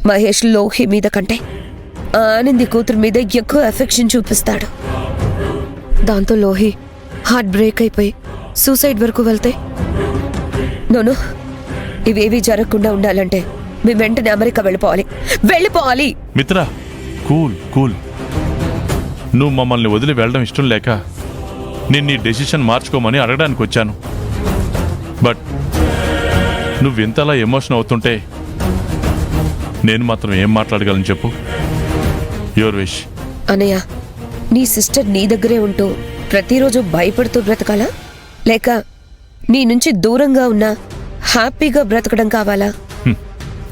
మహేష్ లోహి మీద కంటే ఆనంది కూతురు మీద ఎక్కువ ఎఫెక్షన్ చూపిస్తాడు. దాంతో లోహి హార్ట్ బ్రేక్ అయిపోయి సూసైడ్ వరకు వెళ్తే నోను, ఇవేవి జరగకుండా ఉండాలంటే మేము వెంటనే అమెరికా వెళ్ళిపోవాలి. మిత్ర, కూల్ కూల్. నువ్వు మమ్మల్ని వదిలి వెళ్ళడం ఇష్టం లేక నేను నీ డెసిషన్ మార్చుకోమని అడగడానికి వచ్చాను. బట్ నువ్వు ఇంతలా ఎమోషన్ అవుతుంటే నేను మాత్రం ఏం మాట్లాడగలను చెప్పు? Your wish. అనయ్య, నీ సిస్టర్ నీ దగ్గరే ఉంటూ ప్రతిరోజు భయపడుతూ బ్రతకాలా, లేక నీ నుంచి దూరంగా ఉన్నా హ్యాపీగా బ్రతకడం కావాలా?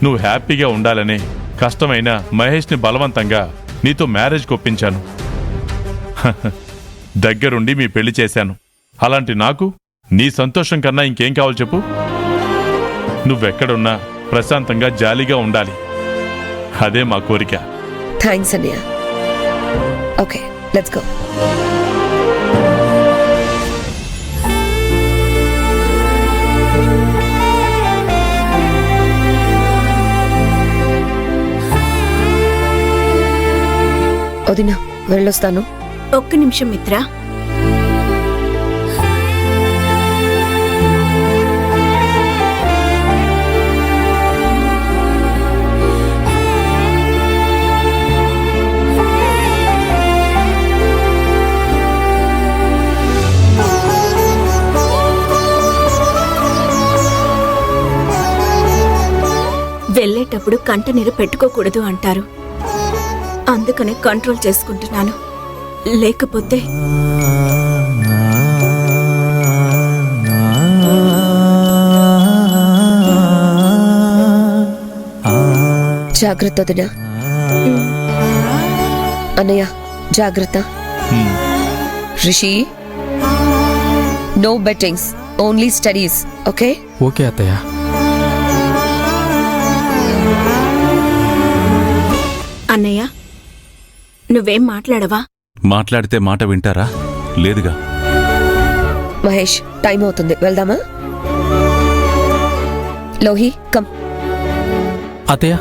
నువ్వు హ్యాపీగా ఉండాలని కష్టమైన మహేష్ని బలవంతంగా నీతో మ్యారేజ్ కొప్పించాను. దగ్గరుండి మీ పెళ్లి చేశాను. అలాంటి నాకు నీ సంతోషం కన్నా ఇంకేం కావాలి చెప్పు? నువ్వెక్కడున్నా ప్రశాంతంగా జాలీగా ఉండాలి. అదే మా కోరిక. థ్యాంక్స్ అన్నయ్య. Okay, let's go. వదినా, వెళ్ళొస్తాను. ఒక్క నిమిషం మిత్ర. వెళ్ళేటప్పుడు కంట నీరు పెట్టుకోకూడదు అంటారు. అందుకనే కంట్రోల్ చేసుకుంటున్నాను. లేకపోతే జాగ్రత్త వదినా. అన్నయ్య జాగ్రత్త. Rishi, no bettings, only studies. Okay? Okay అత్తయ్య. అన్నయ్య, నువ్వేం మాట్లాడవా? మాట్లాడితే మాట వింటారా? లేదుగా. మహేష్, టైం అవుతుంది, వెళ్దామా? లోహి, కమ్. అత్తయ్య,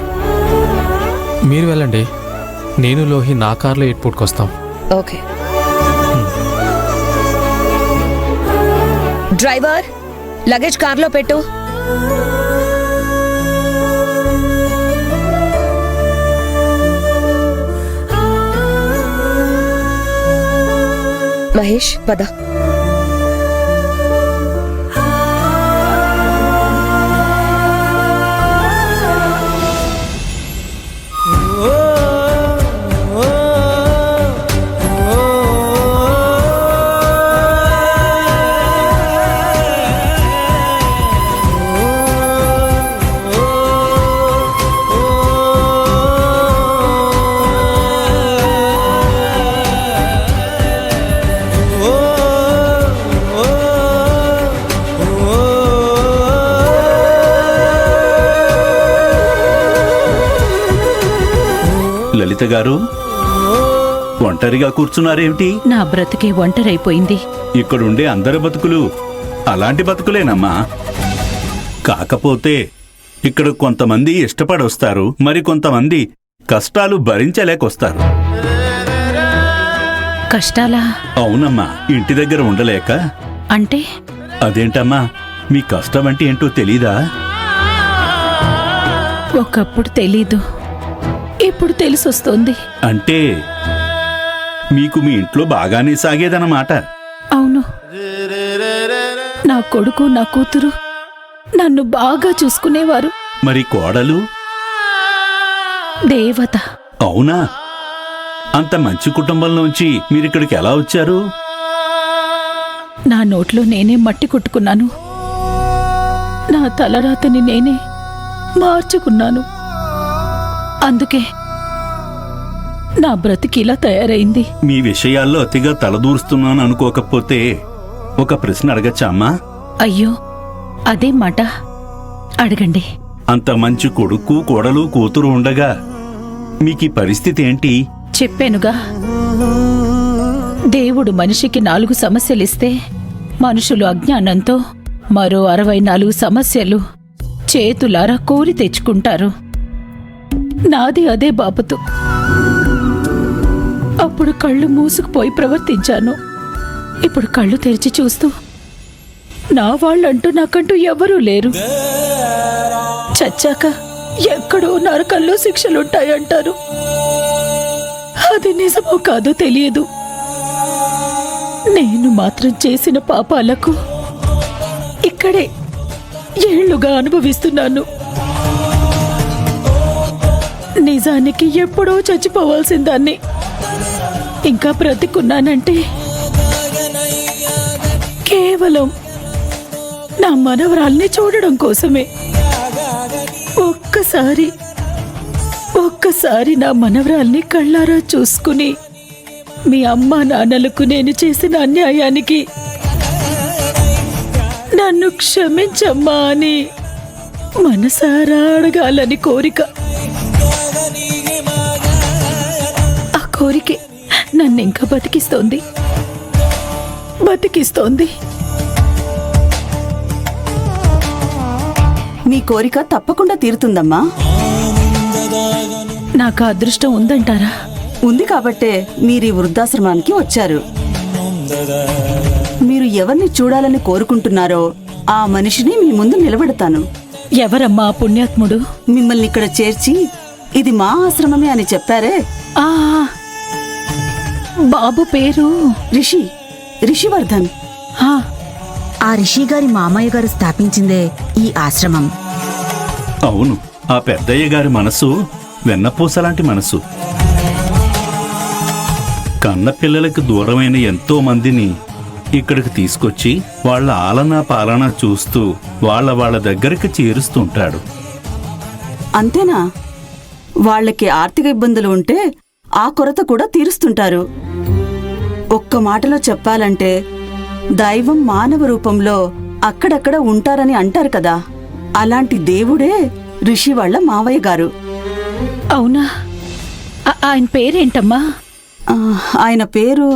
మీరు వెళ్ళండి. నేను లోహి నా కార్లో ఎయిర్పోర్ట్కి వస్తాం. ఓకే. డ్రైవర్, లగేజ్ కార్లో పెట్టు. మహేష్, పద. లలిత గారు, ఒంటరిగా కూర్చున్నారేమిటి? నా బ్రతికే ఒంటరైపోయింది. ఇక్కడుండే అందరి బతుకులు అలాంటి బతుకులేనమ్మా. కాకపోతే ఇక్కడ కొంతమంది ఇష్టపడొస్తారు, మరి కొంతమంది కష్టాలు భరించలేకొస్తారు. కష్టాలా? అవునమ్మా, ఇంటి దగ్గర ఉండలేక. అంటే? అదేంటమ్మా, మీ కష్టం అంటే ఏంటో తెలీదా? ఒకప్పుడు తెలీదు, ఇప్పుడు తెలిసొస్తోంది. అంటే మీకు మీ ఇంట్లో బాగానే సాగేదన్నమాట. అవును, నా కొడుకు నా కూతురు నన్ను బాగా చూసుకునేవారు. మరి కోడలు? దేవత. అవునా? అంత మంచి కుటుంబంలోంచి మీరిక్కడికి ఎలా వచ్చారు? నా నోట్లో నేనే మట్టి కొట్టుకున్నాను. నా తలరాతని నేనే మార్చుకున్నాను. అందుకే నా బ్రతికిలా తయారైంది. మీ విషయాల్లో అతిగా తలదూరుస్తున్నాను అనుకోకపోతే ఒక ప్రశ్న అడగచ్చా అమ్మా? అయ్యో, అదే మాట, అడగండి. అంత మంచి కొడుకు కోడలు కూతురు ఉండగా మీకీ పరిస్థితి ఏంటి? చెప్పానుగా, దేవుడు మనిషికి 4 సమస్యలిస్తే మనుషులు అజ్ఞానంతో మరో 64 సమస్యలు చేతులారా కోరి తెచ్చుకుంటారు. నాది అదే బాబతు. అప్పుడు కళ్ళు మూసుకుపోయి ప్రవర్తించాను. ఇప్పుడు కళ్ళు తెరిచి చూస్తూ నా వాళ్ళంటూ నాకంటూ ఎవరూ లేరు. చచ్చాక ఎక్కడో నరకంలో శిక్షలుంటాయంటారు. అది నిజమో కాదో తెలియదు. నేను మాత్రం చేసిన పాపాలకు ఇక్కడే ఏళ్లుగా అనుభవిస్తున్నాను. నిజానికి ఎప్పుడో చచ్చిపోవాల్సిందాన్ని. ఇంకా బ్రతికున్నానంటే కేవలం నా మనవరాల్ని చూడడం కోసమే. ఒక్కసారి నా మనవరాల్ని కళ్ళారా చూసుకుని మీ అమ్మా నాన్నలకు నేను చేసిన అన్యాయానికి నన్ను క్షమించమ్మా అని మనసారా అడగాలని కోరిక. ఆ కోరికే నన్ను ఇంకా బతికిస్తోంది. మీ కోరిక తప్పకుండా తీరుతుందమ్మా. నాకు అదృష్టం ఉందంటారా? ఉంది కాబట్టే మీరు ఈ వృద్ధాశ్రమానికి వచ్చారు. మీరు ఎవరిని చూడాలని కోరుకుంటున్నారో ఆ మనిషిని మీ ముందు నిలబెడతాను. ఎవరమ్మా ఆ పుణ్యాత్ముడు? మిమ్మల్ని ఇక్కడ చేర్చి ఇది మా ఆశ్రమమే అని చెప్పారే, ఆ బాబు పేరు రిషివర్ధన్. ఆ, ఆ రిషి గారి మామయ్య గారు స్థాపించిందే ఈ ఆశ్రమం. అవును, ఆ పెద్దయ్య గారి మనసు వెన్నపూసలాంటి మనసు. కన్న పిల్లలకు దూరమైన ఎంతో మందిని ఇక్కడికి తీసుకొచ్చి వాళ్ళ ఆలనా పాలనా చూస్తూ వాళ్ళ దగ్గరికి చేరుస్తుంటాడు. అంతేనా? వాళ్ళకి ఆర్థిక ఇబ్బందులు ఉంటే ఆ కొరత కూడా తీరుస్తుంటారు. ఒక్క మాటలో చెప్పాలంటే దైవం మానవ రూపంలో అక్కడక్కడ ఉంటారని అంటారు కదా, అలాంటి దేవుడే రిషి వాళ్ళ మావయ్య గారు. అవునా? ఆయన పేరేంటమ్మా? ఆయన పేరు...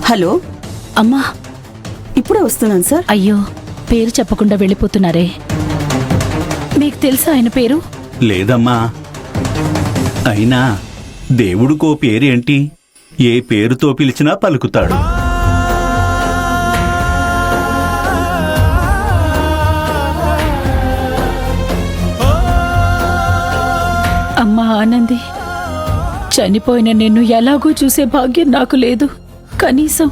హలో అమ్మా, ఇప్పుడే వస్తున్నాను సార్. అయ్యో, పేరు చెప్పకుండా వెళ్ళిపోతున్నారే. మీకు తెలుసా ఆయన పేరు? లేదమ్మా. అయినా దేవుడికో పేరేంటి? ఏ పేరుతో పిలిచినా పలుకుతాడు. అమ్మా ఆనంది, చనిపోయిన నిన్ను ఎలాగో చూసే భాగ్యం నాకు లేదు. కనీసం